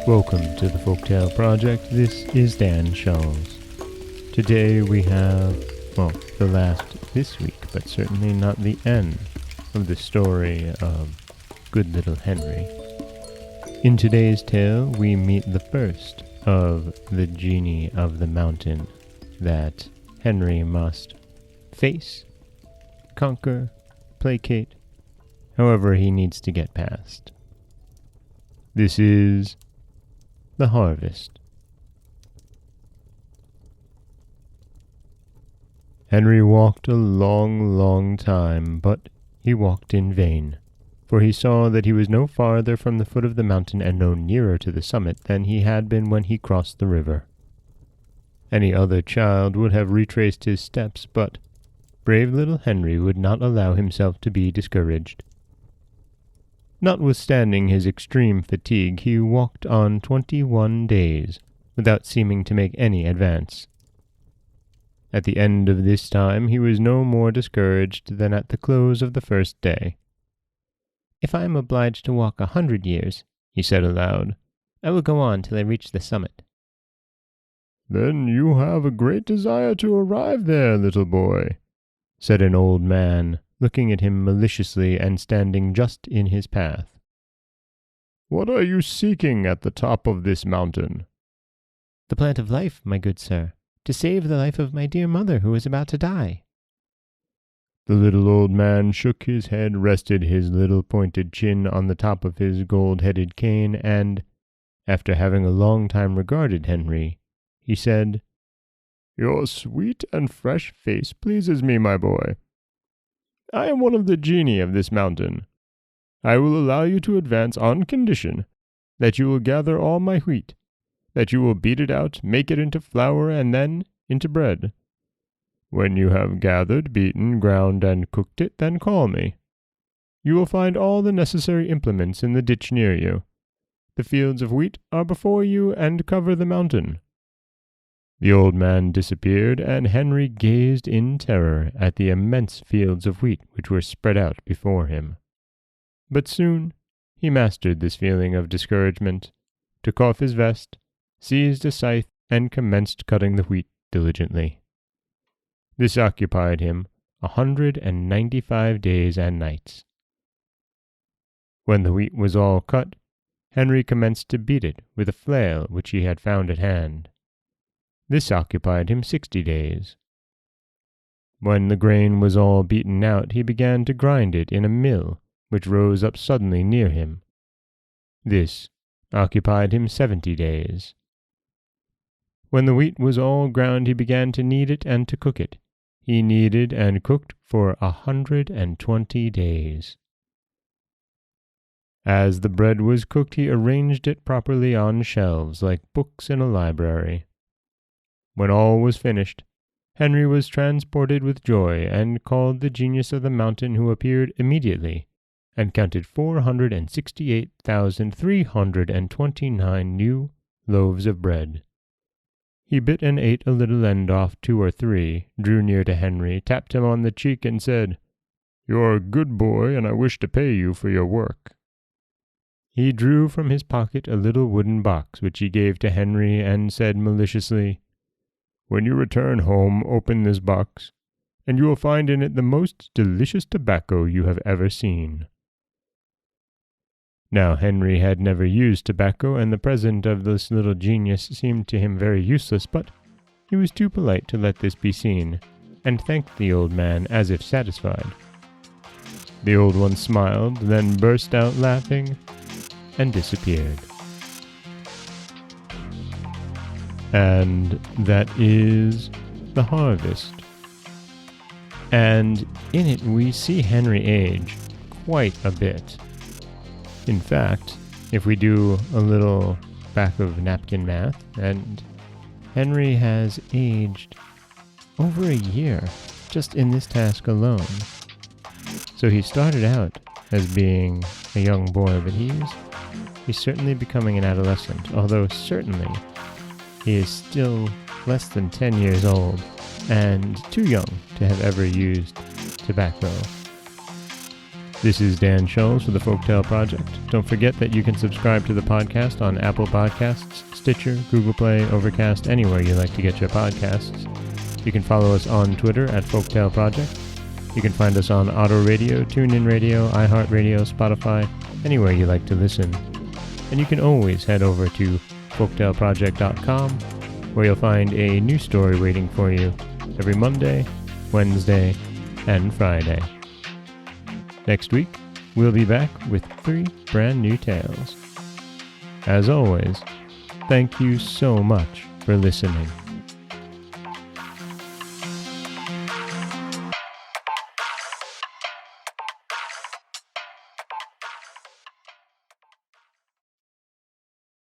Welcome to the Folktale Project. This is Dan Scholz. Today we have, the last this week, but certainly not the end of the story of good little Henry. In today's tale, we meet the first of the genii of the mountain that Henry must face, conquer, placate, however he needs to get past. This is the harvest. Henry walked a long time, but he walked in vain, for he saw that he was no farther from the foot of the mountain and no nearer to the summit than he had been when he crossed the river. Any other child would have retraced his steps, but brave little Henry would not allow himself to be discouraged. Notwithstanding his extreme fatigue, he walked on 21 days, without seeming to make any advance. At the end of this time he was no more discouraged than at the close of the first day. "If I am obliged to walk 100 years," he said aloud, "I will go on till I reach the summit." "Then you have a great desire to arrive there, little boy," said an old man, looking at him maliciously and standing just in his path. "What are you seeking at the top of this mountain?" "The plant of life, my good sir, to save the life of my dear mother who is about to die." The little old man shook his head, rested his little pointed chin on the top of his gold-headed cane, and, after having a long time regarded Henry, he said, "Your sweet and fresh face pleases me, my boy. I am one of the genii of this mountain. I will allow you to advance on condition that you will gather all my wheat, that you will beat it out, make it into flour, and then into bread. When you have gathered, beaten, ground, and cooked it, then call me. You will find all the necessary implements in the ditch near you. The fields of wheat are before you and cover the mountain." The old man disappeared, and Henry gazed in terror at the immense fields of wheat which were spread out before him. But soon he mastered this feeling of discouragement, took off his vest, seized a scythe, and commenced cutting the wheat diligently. This occupied him 195 days and nights. When the wheat was all cut, Henry commenced to beat it with a flail which he had found at hand. This occupied him 60 days. When the grain was all beaten out, he began to grind it in a mill which rose up suddenly near him. This occupied him 70 days. When the wheat was all ground, he began to knead it and to cook it. He kneaded and cooked for 120 days. As the bread was cooked, he arranged it properly on shelves like books in a library. When all was finished, Henry was transported with joy and called the genius of the mountain, who appeared immediately and counted 468,329 new loaves of bread. He bit and ate a little end off 2 or 3, drew near to Henry, tapped him on the cheek, and said, "You're a good boy, and I wish to pay you for your work." He drew from his pocket a little wooden box, which he gave to Henry, and said maliciously, "When you return home, open this box, and you will find in it the most delicious tobacco you have ever seen." Now Henry had never used tobacco, and the present of this little genius seemed to him very useless, but he was too polite to let this be seen, and thanked the old man as if satisfied. The old one smiled, then burst out laughing, and disappeared. And that is the harvest. And in it we see Henry age quite a bit. In fact, if we do a little back of napkin math, and Henry has aged over a year just in this task alone. So he started out as being a young boy, but he's certainly becoming an adolescent, although certainly he is still less than 10 years old, and too young to have ever used tobacco. This is Dan Scholes for the Folktale Project. Don't forget that you can subscribe to the podcast on Apple Podcasts, Stitcher, Google Play, Overcast, anywhere you like to get your podcasts. You can follow us on Twitter at Folktale Project. You can find us on Auto Radio, TuneIn Radio, iHeartRadio, Spotify, anywhere you like to listen. And you can always head over to folktaleproject.com, where you'll find a new story waiting for you every Monday, Wednesday, and Friday. Next week, we'll be back with 3 brand new tales. As always, thank you so much for listening.